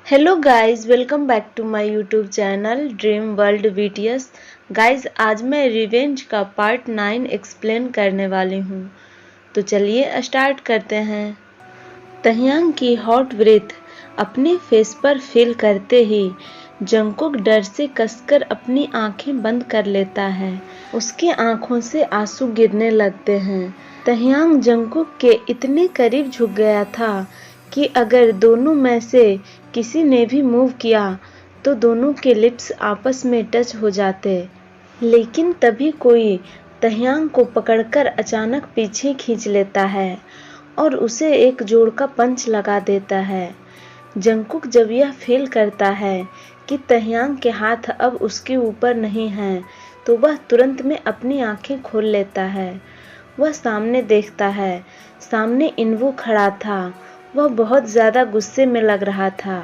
Hello guys, welcome back to my YouTube channel dream world BTS. Guys, आज मैं revenge का part 9 explain करने वाली हूँ। तो चलिए स्टार्ट करते हैं। तह्यांग की हॉट ब्रेथ अपने फेस पर फील करते ही जंगकुक डर से कसकर अपनी आंखें बंद कर लेता है। उसकी आंखों से आंसू गिरने लगते हैं। तह्यांग जंगकुक के इतने करीब झुक गया था कि अगर दोनों में से किसी ने भी मूव किया तो दोनों के लिप्स आपस में टच हो जाते। लेकिन तभी कोई तह्यांग को पकड़कर अचानक पीछे खींच लेता है और उसे एक जोर का पंच लगा देता है। जंगकुक जब यह फील करता है कि तह्यांग के हाथ अब उसके ऊपर नहीं हैं, तो वह तुरंत में अपनी आंखें खोल लेता है। वह सामने देखता है। सामने इनवू खड़ा था। वह बहुत ज़्यादा गुस्से में लग रहा था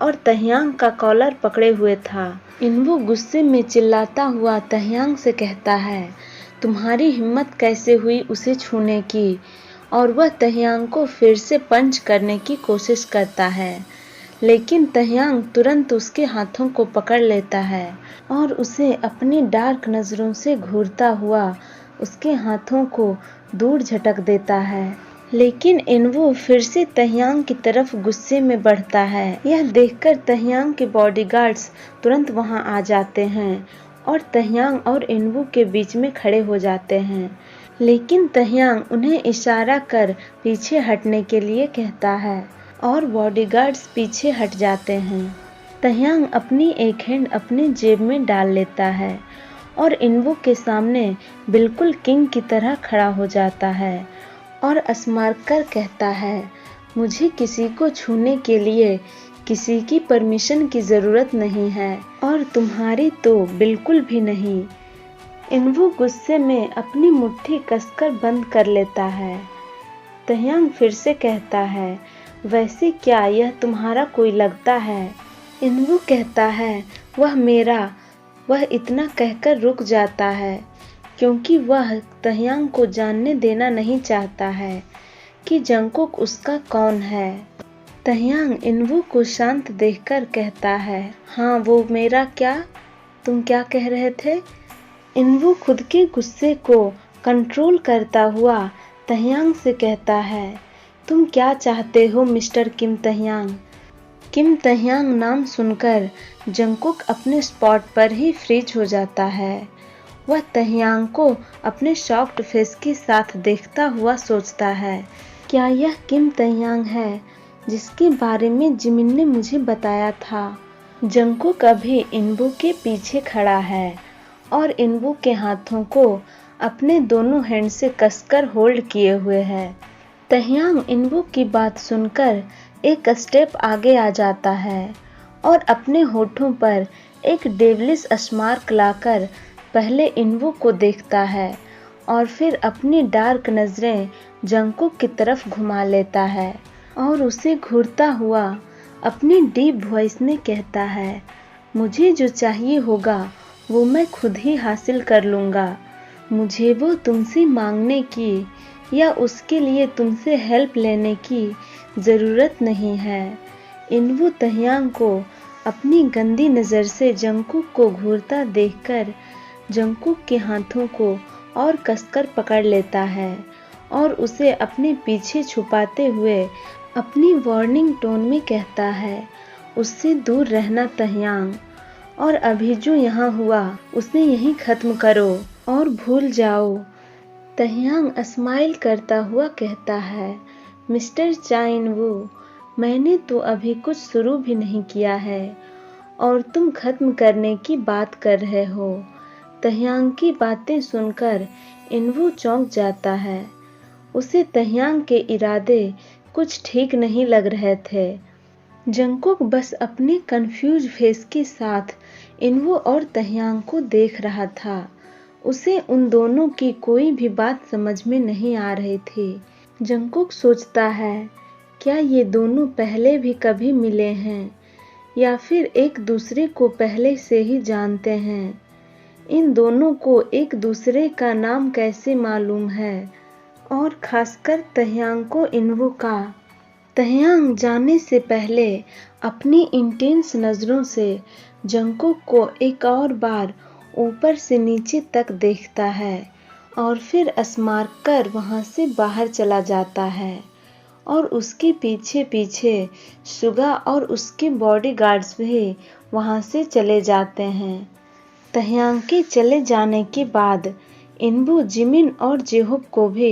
और तह्यांग का कॉलर पकड़े हुए था। इनवू गुस्से में चिल्लाता हुआ तह्यांग से कहता है, तुम्हारी हिम्मत कैसे हुई उसे छूने की? और वह तह्यांग को फिर से पंच करने की कोशिश करता है, लेकिन तह्यांग तुरंत उसके हाथों को पकड़ लेता है और उसे अपनी डार्क नज़रों से घूरता हुआ उसके हाथों को दूर झटक देता है। लेकिन इनवू फिर से तह्यांग की तरफ गुस्से में बढ़ता है। यह देखकर तह्यांग के बॉडीगार्ड्स तुरंत वहां आ जाते हैं और तह्यांग और इनवू के बीच में खड़े हो जाते हैं। लेकिन तह्यांग उन्हें इशारा कर पीछे हटने के लिए कहता है और बॉडीगार्ड्स पीछे हट जाते हैं। तह्यांग अपनी एक हैंड अपनी जेब में डाल लेता है और इनवू के सामने बिल्कुल किंग की तरह खड़ा हो जाता है और स्मारक कर कहता है, मुझे किसी को छूने के लिए किसी की परमिशन की ज़रूरत नहीं है और तुम्हारी तो बिल्कुल भी नहीं। इनवू गुस्से में अपनी मुट्ठी कसकर बंद कर लेता है। तह्यांग फिर से कहता है, वैसे क्या यह तुम्हारा कोई लगता है? इनवू कहता है, वह मेरा। वह इतना कहकर रुक जाता है क्योंकि वह तह्यांग को जानने देना नहीं चाहता है कि जंगकुक उसका कौन है। तह्यांग इनवू को शांत देखकर कहता है, हाँ वो मेरा क्या? तुम क्या कह रहे थे? इनवू खुद के गुस्से को कंट्रोल करता हुआ तह्यांग से कहता है, तुम क्या चाहते हो मिस्टर किम तह्यांग? किम तह्यांग नाम सुनकर जंगकुक अपने स्पॉट पर ही फ्रीज हो जाता है। वह तह्यांग को अपने शॉक्ड फेस के साथ देखता हुआ सोचता है, क्या यह किम तह्यांग है जिसके बारे में जिमिन ने मुझे बताया था? जंगकुक अभी इनवू के पीछे खड़ा है और इनवू के हाथों को अपने दोनों हैंड से कसकर होल्ड किए हुए है। तह्यांग इनवू की बात सुनकर एक स्टेप आगे आ जाता है और अपने होठों पर एक डेविलिश स्मार्क लाकर पहले इनवू को देखता है और फिर अपनी डार्क नज़रें जंगकुक की तरफ घुमा लेता है और उसे घूरता हुआ अपनी डीप वॉइस में कहता है, मुझे जो चाहिए होगा वो मैं खुद ही हासिल कर लूँगा। मुझे वो तुमसे मांगने की या उसके लिए तुमसे हेल्प लेने की ज़रूरत नहीं है। इनवू तह्यांग को अपनी गंदी नज़र से जंगकुक को घूरता देखकर जंगकुक के हाथों को और कसकर पकड़ लेता है और उसे अपने पीछे छुपाते हुए अपनी वार्निंग टोन में कहता है, उससे दूर रहना तह्यांग, और अभी जो यहाँ हुआ उसे यहीं ख़त्म करो और भूल जाओ। तह्यांग स्माइल करता हुआ कहता है, मिस्टर चा इनवू, मैंने तो अभी कुछ शुरू भी नहीं किया है और तुम ख़त्म करने की बात कर रहे हो। तह्यांग की बातें सुनकर इनवू चौंक जाता है। उसे तह्यांग के इरादे कुछ ठीक नहीं लग रहे थे। जंगकुक बस अपने कंफ्यूज फेस के साथ इनवू और तह्यांग को देख रहा था। उसे उन दोनों की कोई भी बात समझ में नहीं आ रही थी। जंगकुक सोचता है, क्या ये दोनों पहले भी कभी मिले हैं या फिर एक दूसरे को पहले से ही जानते हैं? इन दोनों को एक दूसरे का नाम कैसे मालूम है? और खासकर तह्यांग को इनवू का। तह्यांग जाने से पहले अपनी इंटेंस नज़रों से जंगकुक को एक और बार ऊपर से नीचे तक देखता है और फिर स्मार्क कर वहाँ से बाहर चला जाता है और उसके पीछे पीछे सुगा और उसके बॉडीगार्ड्स भी वहाँ से चले जाते हैं। तह्यांग के चले जाने के बाद इनबू जिमिन और जेहोब को भी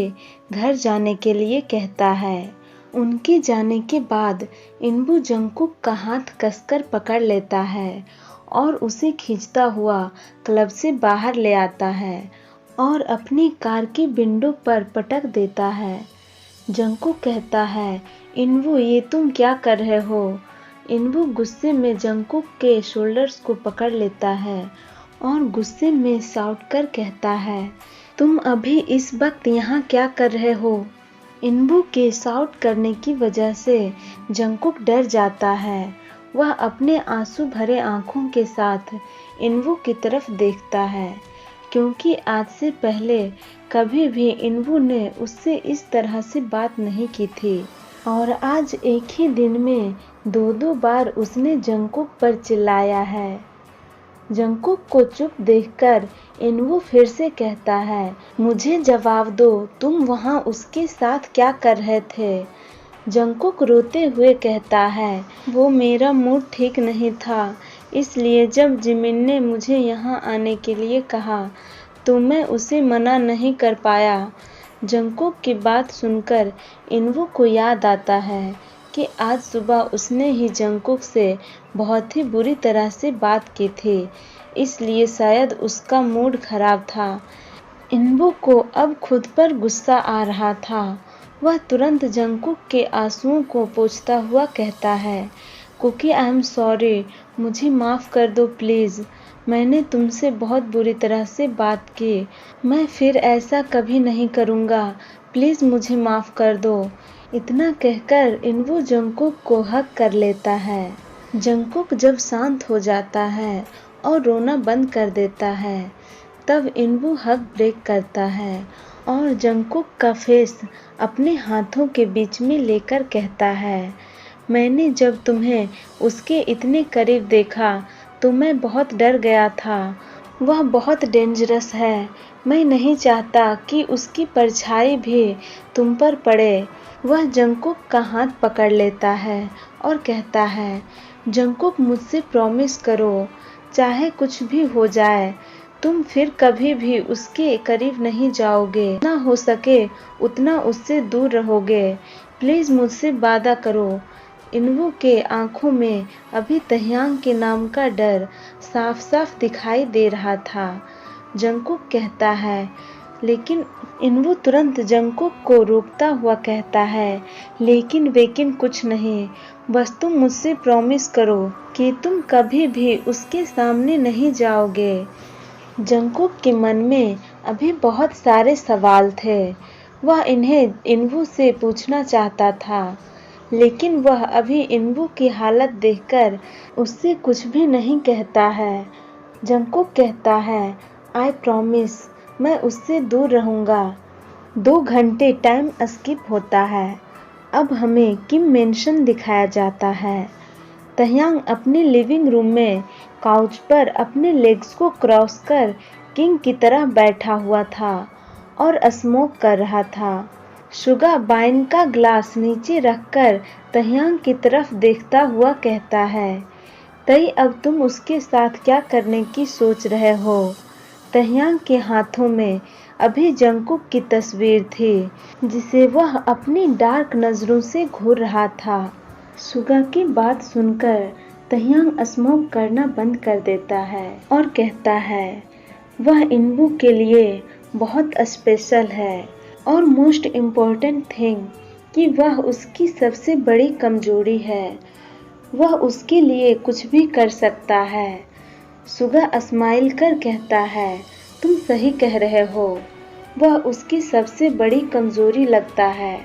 घर जाने के लिए कहता है। उनके जाने के बाद इनबू जंगकुक का हाथ कसकर पकड़ लेता है और उसे खींचता हुआ क्लब से बाहर ले आता है और अपनी कार की विंडो पर पटक देता है। जंगकुक कहता है, इनबू ये तुम क्या कर रहे हो? इनबू गुस्से में जंगकुक के शोल्डर्स को पकड़ लेता है और गुस्से में शाउट कर कहता है, तुम अभी इस वक्त यहाँ क्या कर रहे हो? इनबू के शाउट करने की वजह से जंगकुक डर जाता है। वह अपने आंसू भरे आंखों के साथ इनबू की तरफ देखता है, क्योंकि आज से पहले कभी भी इनबू ने उससे इस तरह से बात नहीं की थी और आज एक ही दिन में दो बार उसने जंगकुक पर चिल्लाया है। जंगकुक को चुप देखकर इनबू फिर से कहता है, मुझे जवाब दो, तुम वहाँ उसके साथ क्या कर रहे थे? जंगकुक रोते हुए कहता है, वो मेरा मूड ठीक नहीं था, इसलिए जब जिमिन ने मुझे यहाँ आने के लिए कहा तो मैं उसे मना नहीं कर पाया। जंगकुक की बात सुनकर इनबू को याद आता है कि आज सुबह उसने ही जंगकुक से बहुत ही बुरी तरह से बात की थी, इसलिए शायद उसका मूड खराब था। इनबू को अब खुद पर गुस्सा आ रहा था। वह तुरंत जंगकुक के आंसुओं को पोंछता हुआ कहता है, कुकी आई एम सॉरी, मुझे माफ़ कर दो प्लीज़, मैंने तुमसे बहुत बुरी तरह से बात की, मैं फिर ऐसा कभी नहीं करूँगा, प्लीज़ मुझे माफ़ कर दो। इतना कहकर इनबू जंगकुक को हग कर लेता है। जंगकुक जब शांत हो जाता है और रोना बंद कर देता है, तब इनबू हग ब्रेक करता है और जंगकुक का फेस अपने हाथों के बीच में लेकर कहता है, मैंने जब तुम्हें उसके इतने करीब देखा तो मैं बहुत डर गया था। वह बहुत डेंजरस है, मैं नहीं चाहता कि उसकी परछाई भी तुम पर पड़े। वह जंगकुक का हाथ पकड़ लेता है और कहता है, जंगकुक मुझसे प्रॉमिस करो, चाहे कुछ भी हो जाए तुम फिर कभी भी उसके करीब नहीं जाओगे, जितना हो सके उतना उससे दूर रहोगे, प्लीज़ मुझसे वादा करो। इनबू के आंखों में अभी तह्यांग के नाम का डर साफ साफ दिखाई दे रहा था। जंगकुक कहता है, लेकिन इनबू तुरंत जंगकुक को रोकता हुआ कहता है, लेकिन कुछ नहीं, बस तुम मुझसे प्रॉमिस करो कि तुम कभी भी उसके सामने नहीं जाओगे। जंगकुक के मन में अभी बहुत सारे सवाल थे। वह इन्हें इनबू से पूछना चाहता था, लेकिन वह अभी इनबू की हालत देखकर उससे कुछ भी नहीं कहता है। जंगकुक कहता है, आई प्रॉमिस, मैं उससे दूर रहूँगा। 2 घंटे टाइम स्किप होता है। अब हमें किम मेंशन दिखाया जाता है। तह्यांग अपने लिविंग रूम में काउच पर अपने लेग्स को क्रॉस कर किंग की तरह बैठा हुआ था और स्मोक कर रहा था। सुगा वाइन का ग्लास नीचे रखकर तह्यांग की तरफ देखता हुआ कहता है, तई अब तुम उसके साथ क्या करने की सोच रहे हो? तह्यांग के हाथों में अभी जंगकुक की तस्वीर थी, जिसे वह अपनी डार्क नज़रों से घूर रहा था। सुगा की बात सुनकर तह्यांग स्मोक करना बंद कर देता है और कहता है, वह इनबू के लिए बहुत स्पेशल है और मोस्ट इम्पोर्टेंट थिंग कि वह उसकी सबसे बड़ी कमजोरी है। वह उसके लिए कुछ भी कर सकता है। सुगा स्माइल कर कहता है, तुम सही कह रहे हो, वह उसकी सबसे बड़ी कमजोरी लगता है।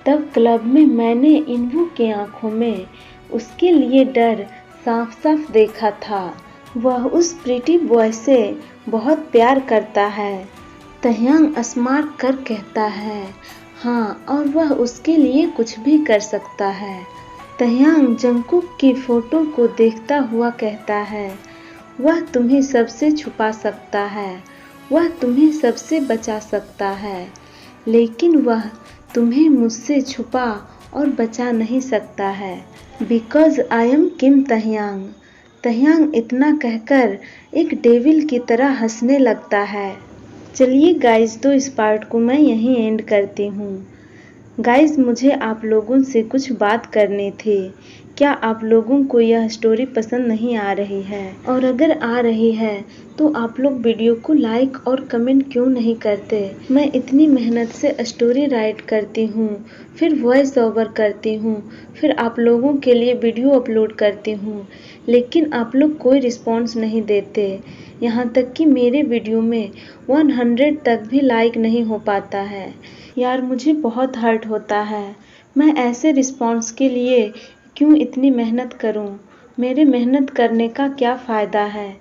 तब क्लब में मैंने इनबू की आंखों में उसके लिए डर साफ साफ देखा था। वह उस प्रीटी बॉय से बहुत प्यार करता है। तह्यांग स्मार्ट कर कहता है, हाँ, और वह उसके लिए कुछ भी कर सकता है। तह्यांग जंगकुक की फोटो को देखता हुआ कहता है, वह तुम्हें सबसे छुपा सकता है, वह तुम्हें सबसे बचा सकता है, लेकिन वह तुम्हें मुझसे छुपा और बचा नहीं सकता है। बिकॉज आई एम किम तह्यांग। तह्यांग इतना कहकर एक डेविल की तरह हंसने लगता है। चलिए गाइज, तो इस पार्ट को मैं यहीं एंड करती हूँ। गाइज, मुझे आप लोगों से कुछ बात करनी थी। क्या आप लोगों को यह स्टोरी पसंद नहीं आ रही है? और अगर आ रही है तो आप लोग वीडियो को लाइक और कमेंट क्यों नहीं करते? मैं इतनी मेहनत से स्टोरी राइट करती हूँ, फिर वॉइस ओवर करती हूँ, फिर आप लोगों के लिए वीडियो अपलोड करती हूँ, लेकिन आप लोग कोई रिस्पॉन्स नहीं देते। यहाँ तक कि मेरे वीडियो में 100 तक भी लाइक नहीं हो पाता है। यार, मुझे बहुत हर्ट होता है। मैं ऐसे रिस्पॉन्स के लिए क्यों इतनी मेहनत करूं? मेरे मेहनत करने का क्या फ़ायदा है?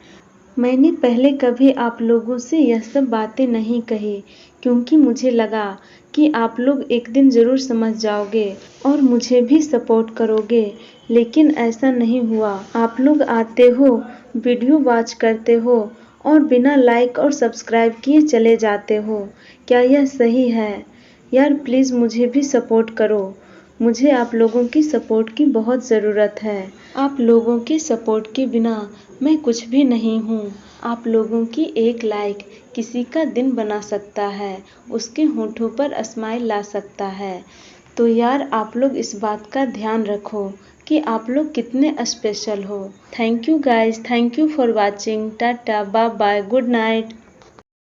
मैंने पहले कभी आप लोगों से यह सब बातें नहीं कही, क्योंकि मुझे लगा कि आप लोग एक दिन ज़रूर समझ जाओगे और मुझे भी सपोर्ट करोगे, लेकिन ऐसा नहीं हुआ। आप लोग आते हो, वीडियो वॉच करते हो और बिना लाइक और सब्सक्राइब किए चले जाते हो। क्या यह सही है? यार प्लीज़ मुझे भी सपोर्ट करो। मुझे आप लोगों की सपोर्ट की बहुत ज़रूरत है। आप लोगों के सपोर्ट के बिना मैं कुछ भी नहीं हूँ। आप लोगों की एक लाइक किसी का दिन बना सकता है, उसके होठों पर स्माइल ला सकता है। तो यार आप लोग इस बात का ध्यान रखो कि आप लोग कितने स्पेशल हो। Thank you guys, thank you for watching. Tata, bye bye, good night.